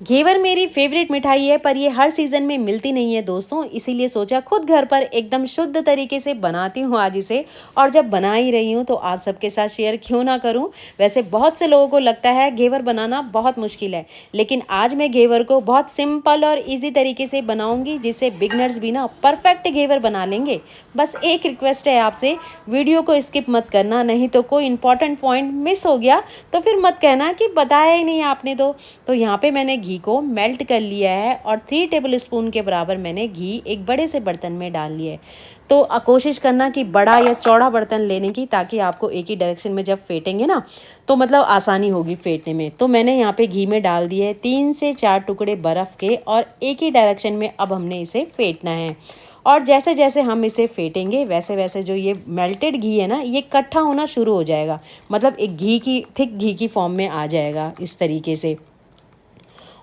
घेवर मेरी फेवरेट मिठाई है, पर ये हर सीज़न में मिलती नहीं है दोस्तों, इसीलिए सोचा खुद घर पर एकदम शुद्ध तरीके से बनाती हूँ आज इसे। और जब बना ही रही हूँ तो आप सबके साथ शेयर क्यों ना करूँ। वैसे बहुत से लोगों को लगता है घेवर बनाना बहुत मुश्किल है, लेकिन आज मैं घेवर को बहुत सिंपल और इजी तरीके से बनाऊंगी, जिससे बिगनर्स भी ना परफेक्ट घेवर बना लेंगे। बस एक रिक्वेस्ट है आपसे, वीडियो को स्किप मत करना, नहीं तो कोई इंपॉर्टेंट पॉइंट मिस हो गया तो फिर मत कहना कि बताया ही नहीं आपने। तो यहाँ पे मैंने घी को मेल्ट कर लिया है और 3 टेबल स्पून के बराबर मैंने घी एक बड़े से बर्तन में डाल लिया है। तो कोशिश करना कि बड़ा या चौड़ा बर्तन लेने की, ताकि आपको एक ही डायरेक्शन में जब फेंटेंगे ना तो मतलब आसानी होगी फेंटने में। तो मैंने यहाँ पे घी में डाल दिए है 3 से 4 टुकड़े बर्फ़ के, और एक ही डायरेक्शन में अब हमने इसे फेंटना है। और जैसे जैसे हम इसे फेंटेंगे वैसे वैसे जो ये मेल्टेड घी है ना, ये इकट्ठा होना शुरू हो जाएगा, मतलब एक घी की थिक घी की फॉर्म में आ जाएगा इस तरीके से।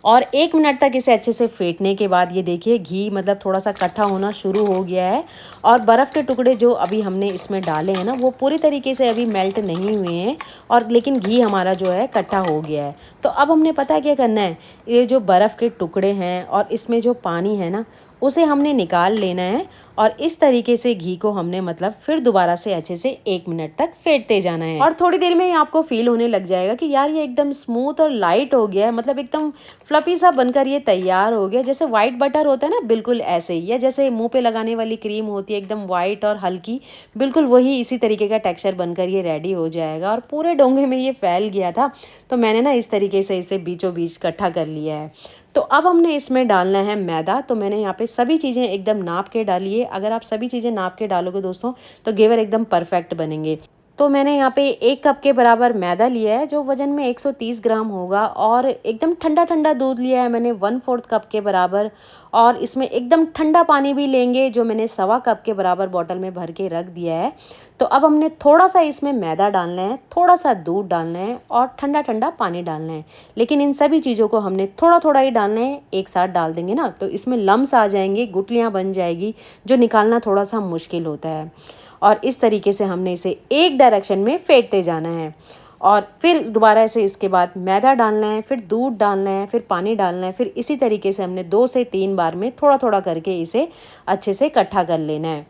और 1 मिनट तक इसे अच्छे से फेंटने के बाद ये देखिए घी मतलब थोड़ा सा इकट्ठा होना शुरू हो गया है। और बर्फ़ के टुकड़े जो अभी हमने इसमें डाले हैं ना, वो पूरी तरीके से अभी मेल्ट नहीं हुए हैं, और लेकिन घी हमारा जो है इकट्ठा हो गया है। तो अब हमने पता है क्या करना है, ये जो बर्फ़ के टुकड़े हैं और इसमें जो पानी है ना, उसे हमने निकाल लेना है। और इस तरीके से घी को हमने मतलब फिर दोबारा से अच्छे से 1 मिनट तक फेंटते जाना है। और थोड़ी देर में ही आपको फील होने लग जाएगा कि यार ये एकदम स्मूथ और लाइट हो गया है, मतलब एकदम फ्लफी सा बनकर ये तैयार हो गया। जैसे वाइट बटर होता है ना, बिल्कुल ऐसे ही, या जैसे मुंह पे लगाने वाली क्रीम होती है एकदम वाइट और हल्की, बिल्कुल वही इसी तरीके का टेक्सचर बनकर ये रेडी हो जाएगा। और पूरे डोंगे में ये फैल गया था, तो मैंने ना इस तरीके से इसे बीचों बीच इकट्ठा कर लिया है। तो अब हमने इसमें डालना है मैदा। तो मैंने यहाँ पे सभी चीज़ें एकदम नाप के डाली है। अगर आप सभी चीज़ें नाप के डालोगे दोस्तों, तो घेवर एकदम परफेक्ट बनेंगे। तो मैंने यहाँ पे 1 कप के बराबर मैदा लिया है, जो वजन में 130 ग्राम होगा। और एकदम ठंडा ठंडा दूध लिया है मैंने 1/4 कप के बराबर। और इसमें एकदम ठंडा पानी भी लेंगे, जो मैंने 1/4 कप के बराबर बॉटल में भर के रख दिया है। तो अब हमने थोड़ा सा इसमें मैदा डालना है, थोड़ा सा दूध डालना है, और ठंडा ठंडा पानी डालना है। लेकिन इन सभी चीज़ों को हमने थोड़ा थोड़ा ही डालना है, एक साथ डाल देंगे ना तो इसमें लम्स आ जाएंगे, गुठलियाँ बन जाएगी, जो निकालना थोड़ा सा मुश्किल होता है। और इस तरीके से हमने इसे एक डायरेक्शन में फेंटते जाना है। और फिर दोबारा से इसके बाद मैदा डालना है, फिर दूध डालना है, फिर पानी डालना है, फिर इसी तरीके से हमने 2 से 3 बार में थोड़ा थोड़ा करके इसे अच्छे से इकट्ठा कर लेना है।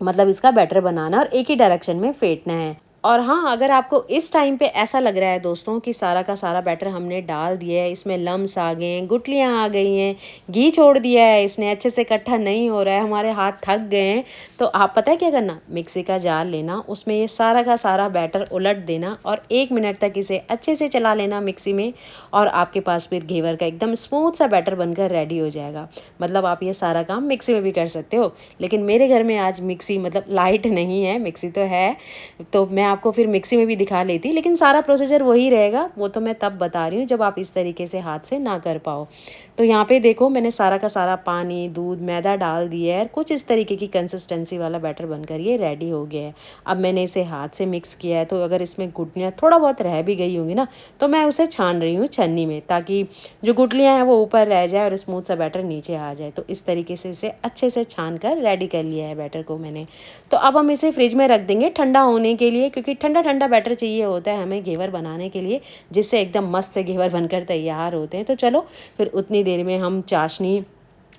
मतलब इसका बैटर बनाना और एक ही डायरेक्शन में फेंटना है। और हाँ, अगर आपको इस टाइम पे ऐसा लग रहा है दोस्तों कि सारा का सारा बैटर हमने डाल दिया है, इसमें लम्स आ गए हैं, गुठलियाँ आ गई हैं, घी छोड़ दिया है इसने, अच्छे से इकट्ठा नहीं हो रहा है, हमारे हाथ थक गए हैं, तो आप पता है क्या करना, मिक्सी का जार लेना, उसमें ये सारा का सारा बैटर उलट देना और 1 मिनट तक इसे अच्छे से चला लेना मिक्सी में। और आपके पास फिर घेवर का एकदम स्मूथ सा बैटर बनकर रेडी हो जाएगा। मतलब आप ये सारा काम मिक्सी में भी कर सकते हो, लेकिन मेरे घर में आज मिक्सी मतलब लाइट नहीं है, मिक्सी तो है, तो मैं आपको फिर मिक्सी में भी दिखा लेती, लेकिन सारा प्रोसीजर वही रहेगा, वो तो मैं तब बता रही हूँ जब आप इस तरीके से हाथ से ना कर पाओ। तो यहाँ पे देखो मैंने सारा का सारा पानी, दूध, मैदा डाल दिया है, कुछ इस तरीके की कंसिस्टेंसी वाला बैटर बनकर ये रेडी हो गया है। अब मैंने इसे हाथ से मिक्स किया है, तो अगर इसमें गुठलियाँ थोड़ा बहुत रह भी गई होंगी ना, तो मैं उसे छान रही हूँ छन्नी में, ताकि जो गुठलियाँ हैं वो ऊपर रह जाए और स्मूथ सा बैटर नीचे आ जाए। तो इस तरीके से इसे अच्छे से छान कर रेडी कर लिया है बैटर को मैंने। तो अब हम इसे फ्रिज में रख देंगे ठंडा होने के लिए, क्योंकि ठंडा ठंडा बैटर चाहिए होता है हमें घेवर बनाने के लिए, जिससे एकदम मस्त से घेवर बनकर तैयार होते हैं। तो चलो फिर उतनी देर में हम चाशनी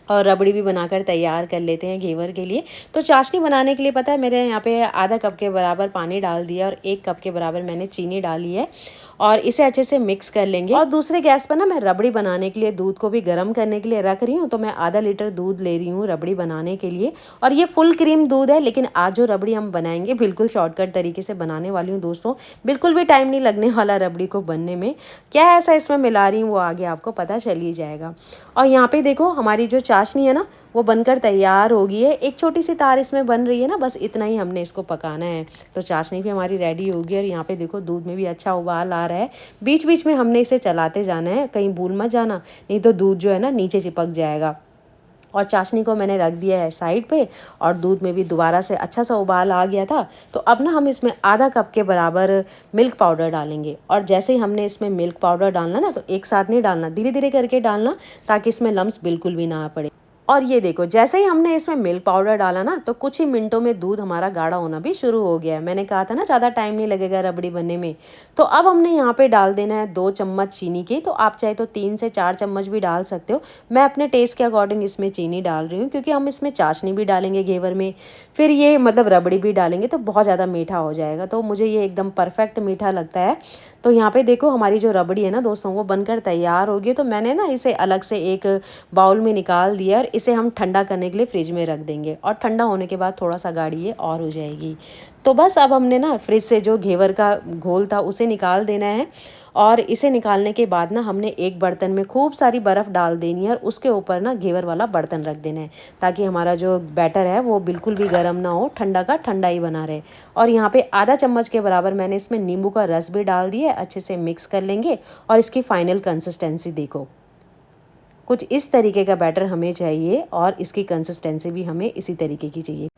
और रबड़ी भी बनाकर तैयार कर लेते हैं घेवर के लिए। तो चाशनी बनाने के लिए पता है मेरे यहाँ पे आधा कप के बराबर पानी डाल दिया और 1 कप के बराबर मैंने चीनी डाली है, और इसे अच्छे से मिक्स कर लेंगे। और दूसरे गैस पर ना मैं रबड़ी बनाने के लिए दूध को भी गर्म करने के लिए रख रही हूँ। तो मैं आधा लीटर दूध ले रही हूँ रबड़ी बनाने के लिए, और ये फुल क्रीम दूध है। लेकिन आज जो रबड़ी हम बनाएंगे बिल्कुल शॉर्टकट तरीके से बनाने वाली हूँ दोस्तों, बिल्कुल भी टाइम नहीं लगने वाला रबड़ी को बनने में। क्या ऐसा इसमें मिला रही हूँ वो आगे आपको पता चल ही जाएगा। और यहाँ पे देखो हमारी जो चाशनी है ना, वो बनकर तैयार हो गई है, एक छोटी सी तार इसमें बन रही है ना, बस इतना ही हमने इसको पकाना है। तो चाशनी भी हमारी रेडी होगी, और यहाँ पे देखो दूध में भी अच्छा उबाल आ रहा है। बीच बीच में हमने इसे चलाते जाना है, कहीं भूल मत जाना, नहीं तो दूध जो है ना नीचे चिपक जाएगा। और चाशनी को मैंने रख दिया है साइड पे, और दूध में भी दोबारा से अच्छा सा उबाल आ गया था। तो अब ना हम इसमें आधा कप के बराबर मिल्क पाउडर डालेंगे। और जैसे ही हमने इसमें मिल्क पाउडर डालना ना, तो एक साथ नहीं डालना, धीरे धीरे करके डालना, ताकि इसमें लम्स बिल्कुल भी ना पड़े। और ये देखो जैसे ही हमने इसमें मिल्क पाउडर डाला ना तो कुछ ही मिनटों में दूध हमारा गाढ़ा होना भी शुरू हो गया है। मैंने कहा था ना ज़्यादा टाइम नहीं लगेगा रबड़ी बनने में। तो अब हमने यहाँ पे डाल देना है 2 चम्मच चीनी के, तो आप चाहे तो 3 से 4 चम्मच भी डाल सकते हो। मैं अपने टेस्ट के अकॉर्डिंग इसमें चीनी डाल रही हूँ क्योंकि हम इसमें चाशनी भी डालेंगे घेवर में, फिर ये मतलब रबड़ी भी डालेंगे तो बहुत ज़्यादा मीठा हो जाएगा। तो मुझे ये एकदम परफेक्ट मीठा लगता है। तो यहाँ पे देखो हमारी जो रबड़ी है ना दोस्तों वो बनकर तैयार होगी। तो मैंने ना इसे अलग से एक बाउल में निकाल दिया और इसे हम ठंडा करने के लिए फ्रिज में रख देंगे, और ठंडा होने के बाद थोड़ा सा गाढ़ी ये और हो जाएगी। तो बस अब हमने ना फ्रिज से जो घेवर का घोल था उसे निकाल देना है, और इसे निकालने के बाद ना हमने एक बर्तन में खूब सारी बर्फ़ डाल देनी है और उसके ऊपर ना घेवर वाला बर्तन रख देना है, ताकि हमारा जो बैटर है वो बिल्कुल भी गर्म ना हो, ठंडा का ठंडा ही बना रहे। और यहाँ पे आधा चम्मच के बराबर मैंने इसमें नींबू का रस भी डाल दिया है। अच्छे से मिक्स कर लेंगे और इसकी फाइनल कंसिस्टेंसी देखो, कुछ इस तरीके का बैटर हमें चाहिए और इसकी कंसिस्टेंसी भी हमें इसी तरीके की चाहिए।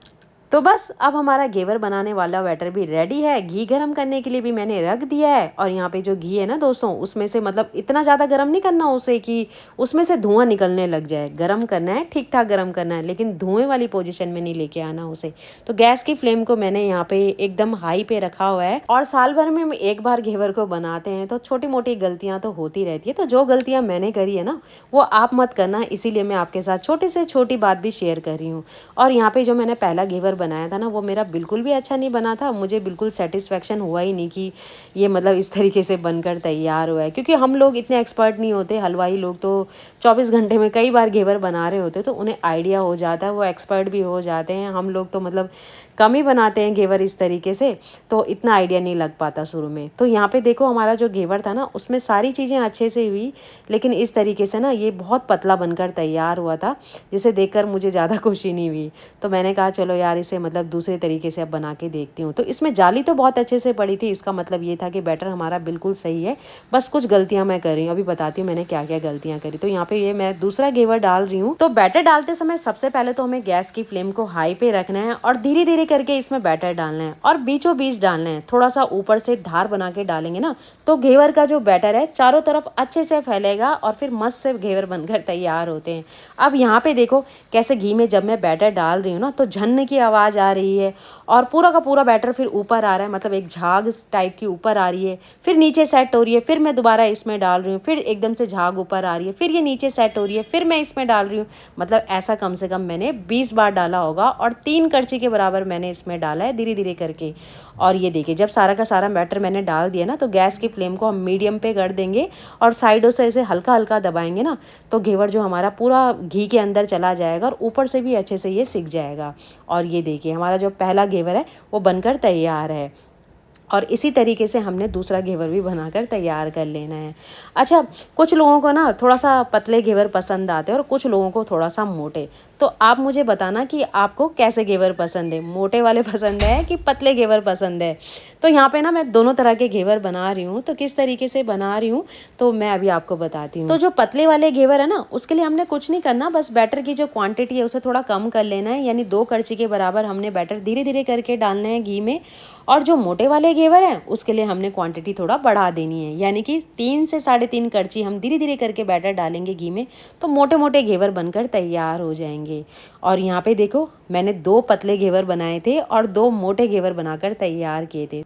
तो बस अब हमारा घेवर बनाने वाला बैटर भी रेडी है। घी गरम करने के लिए भी मैंने रख दिया है, और यहाँ पे जो घी है ना दोस्तों उसमें से मतलब इतना ज़्यादा गरम नहीं करना उसे कि उसमें से धुआं निकलने लग जाए। गरम करना है, ठीक ठाक गरम करना है, लेकिन धुएं वाली पोजीशन में नहीं लेके आना उसे। तो गैस की फ्लेम को मैंने यहाँ पे एकदम हाई पे रखा हुआ है। और साल भर में हम एक बार घेवर को बनाते हैं तो छोटी मोटी गलतियाँ तो होती रहती है। तो जो गलतियाँ मैंने करी है ना वो आप मत करना, इसीलिए मैं आपके साथ छोटी से छोटी बात भी शेयर कर रही हूँ। और यहाँ पे जो मैंने पहला घेवर बनाया था ना वो मेरा बिल्कुल भी अच्छा नहीं बना था। मुझे बिल्कुल सेटिस्फेक्शन हुआ ही नहीं कि ये मतलब इस तरीके से बनकर तैयार हुआ है, क्योंकि हम लोग इतने एक्सपर्ट नहीं होते। हलवाई लोग तो 24 घंटे में कई बार घेवर बना रहे होते, तो उन्हें आइडिया हो जाता है, वो एक्सपर्ट भी हो जाते हैं। हम लोग तो मतलब कम ही बनाते हैं घेवर इस तरीके से, तो इतना आइडिया नहीं लग पाता शुरू में। तो यहाँ पे देखो हमारा जो घेवर था ना उसमें सारी चीज़ें अच्छे से हुई, लेकिन इस तरीके से ना ये बहुत पतला बनकर तैयार हुआ था, जिसे देखकर मुझे ज़्यादा खुशी नहीं हुई। तो मैंने कहा चलो यार इसे मतलब दूसरे तरीके से अब बना के देखती हूँ। तो इसमें जाली तो बहुत अच्छे से पड़ी थी, इसका मतलब ये था कि बैटर हमारा बिल्कुल सही है। बस कुछ गलतियाँ मैं कर रही हूँ, अभी बताती हूँ मैंने क्या क्या गलतियाँ करी। तो यहाँ पे ये मैं दूसरा घेवर डाल रही हूँ। तो बैटर डालते समय सबसे पहले तो हमें गैस की फ्लेम को हाई पे रखना है और धीरे धीरे करके इसमें बैटर डालना है, और बीचों बीच डालना है। थोड़ा सा ऊपर से धार बना के डालेंगे ना तो घेवर का जो बैटर है चारों तरफ अच्छे से फैलेगा, और फिर मस्त से घेवर बनकर तैयार होते हैं। अब यहाँ पे देखो कैसे घी में जब मैं बैटर डाल रही हूँ ना तो झन्न की आवाज़ आ रही है, और पूरा का पूरा बैटर फिर ऊपर आ रहा है, मतलब एक झाग टाइप की ऊपर आ रही है, फिर नीचे सेट हो रही है, फिर मैं दोबारा इसमें डाल रही हूँ, फिर एकदम से झाग ऊपर आ रही है, फिर ये नीचे सेट हो रही है, फिर मैं इसमें डाल रही हूँ। मतलब ऐसा कम से कम मैंने 20 बार डाला होगा, और 3 कड़छी के बराबर मैंने इसमें डाला है धीरे धीरे करके। और ये देखिए जब सारा का सारा बैटर मैंने डाल दिया ना तो गैस की फ्लेम को हम मीडियम पे कर देंगे, और साइडों से ऐसे हल्का हल्का दबाएंगे ना तो घेवर जो हमारा पूरा घी के अंदर चला जाएगा और ऊपर से भी अच्छे से ये सिक जाएगा। और ये देखिए हमारा जो पहला घेवर है वो बनकर तैयार है, और इसी तरीके से हमने दूसरा घेवर भी बनाकर तैयार कर लेना है। अच्छा, कुछ लोगों को ना थोड़ा सा पतले घेवर पसंद आते हैं और कुछ लोगों को थोड़ा सा मोटे। तो आप मुझे बताना कि आपको कैसे घेवर पसंद है, मोटे वाले पसंद है कि पतले घेवर पसंद है। तो यहाँ पे ना मैं दोनों तरह के घेवर बना रही हूँ। तो किस तरीके से बना रही हूँ तो मैं अभी आपको बताती हूँ। तो जो पतले वाले घेवर है ना उसके लिए हमने कुछ नहीं करना, बस बैटर की जो क्वांटिटी है उसे थोड़ा कम कर लेना है, यानी 2 कड़छी के बराबर हमने बैटर धीरे धीरे करके डालना है घी में। और जो मोटे वाले घेवर हैं उसके लिए हमने क्वांटिटी थोड़ा बढ़ा देनी है, यानी कि 3 से 3.5 कड़छी हम धीरे धीरे करके बैटर डालेंगे घी में, तो मोटे मोटे घेवर बनकर तैयार हो जाएंगे। और यहाँ पे देखो मैंने 2 पतले घेवर बनाए थे और 2 मोटे घेवर बनाकर तैयार किए थे।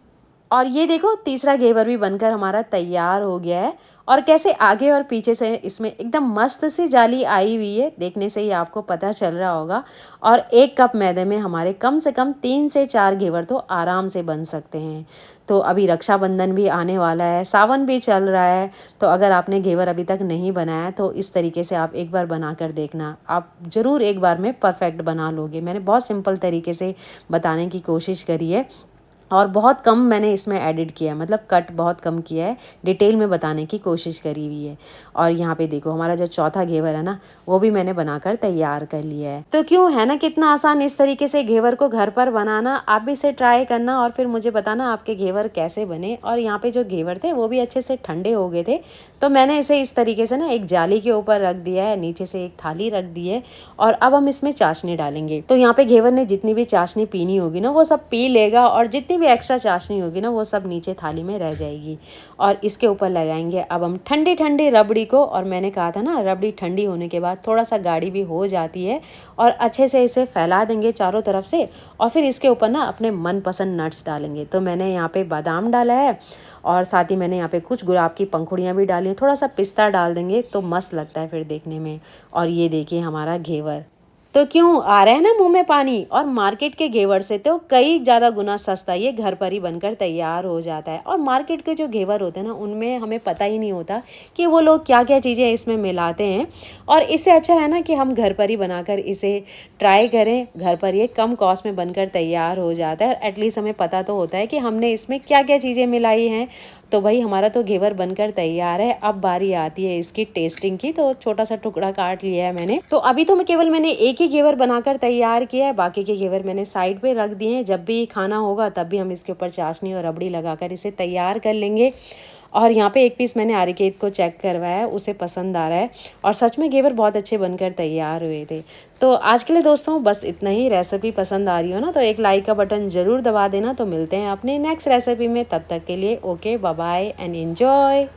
और ये देखो तीसरा घेवर भी बनकर हमारा तैयार हो गया है, और कैसे आगे और पीछे से इसमें एकदम मस्त सी जाली आई हुई है, देखने से ही आपको पता चल रहा होगा। और 1 कप मैदे में हमारे कम से कम 3 से 4 घेवर तो आराम से बन सकते हैं। तो अभी रक्षाबंधन भी आने वाला है, सावन भी चल रहा है, तो अगर आपने घेवर अभी तक नहीं बनाया तो इस तरीके से आप एक बार बना कर देखना, आप ज़रूर एक बार में परफेक्ट बना लोगे। मैंने बहुत सिंपल तरीके से बताने की कोशिश करी है, और बहुत कम मैंने इसमें एडिट किया है, मतलब कट बहुत कम किया है, डिटेल में बताने की कोशिश करी हुई है। और यहाँ पे देखो हमारा जो चौथा घेवर है ना वो भी मैंने बनाकर तैयार कर लिया है। तो क्यों है ना कितना आसान इस तरीके से घेवर को घर पर बनाना। आप भी इसे ट्राई करना और फिर मुझे बताना आपके घेवर कैसे बने। और यहाँ पे जो घेवर थे वो भी अच्छे से ठंडे हो गए थे, तो मैंने इसे इस तरीके से ना एक जाली के ऊपर रख दिया है, नीचे से एक थाली रख दी है, और अब हम इसमें चाशनी डालेंगे। तो यहाँ पे घेवर ने जितनी भी चाशनी पीनी होगी ना वो सब पी लेगा, और जितनी भी एक्स्ट्रा चाशनी होगी ना वो सब नीचे थाली में रह जाएगी। और इसके ऊपर लगाएंगे अब हम ठंडी ठंडी रबड़ी को। और मैंने कहा था ना रबड़ी ठंडी होने के बाद थोड़ा सा गाढ़ी भी हो जाती है। और अच्छे से इसे फैला देंगे चारों तरफ से। और फिर इसके ऊपर ना अपने मनपसंद नट्स डालेंगे। तो मैंने यहाँ पे बादाम डाला है और साथ ही मैंने यहाँ पे कुछ गुलाब की पंखुड़ियाँ भी डाली हैं। थोड़ा सा पिस्ता डाल देंगे तो मस्त लगता है फिर देखने में। और ये देखिए हमारा घेवर। तो क्यों आ रहा है ना मुंह में पानी। और मार्केट के घेवर से तो कई ज़्यादा गुना सस्ता ये घर पर ही बनकर तैयार हो जाता है। और मार्केट के जो घेवर होते हैं ना उनमें हमें पता ही नहीं होता कि वो लोग क्या क्या चीज़ें इसमें मिलाते हैं। और इससे अच्छा है ना कि हम घर पर ही बनाकर इसे ट्राई करें। घर पर ये कम कॉस्ट में बनकर तैयार हो जाता है। एटलीस्ट हमें पता तो होता है कि हमने इसमें क्या क्या चीज़ें मिलाई हैं। तो भाई हमारा तो घेवर बनकर तैयार है। अब बारी आती है इसकी टेस्टिंग की। तो छोटा सा टुकड़ा काट लिया है मैंने। तो अभी तो मैं केवल मैंने एक ही घेवर बनाकर तैयार किया है। बाकी के घेवर मैंने साइड पे रख दिए हैं। जब भी खाना होगा तब भी हम इसके ऊपर चाशनी और रबड़ी लगाकर इसे तैयार कर लेंगे। और यहाँ पे एक पीस मैंने आरिकेत को चेक करवाया है, उसे पसंद आ रहा है। और सच में घेवर बहुत अच्छे बनकर तैयार हुए थे। तो आज के लिए दोस्तों बस इतना ही। रेसिपी पसंद आ रही हो ना तो एक लाइक का बटन ज़रूर दबा देना। तो मिलते हैं अपने नेक्स्ट रेसिपी में। तब तक के लिए okay bye bye and enjoy.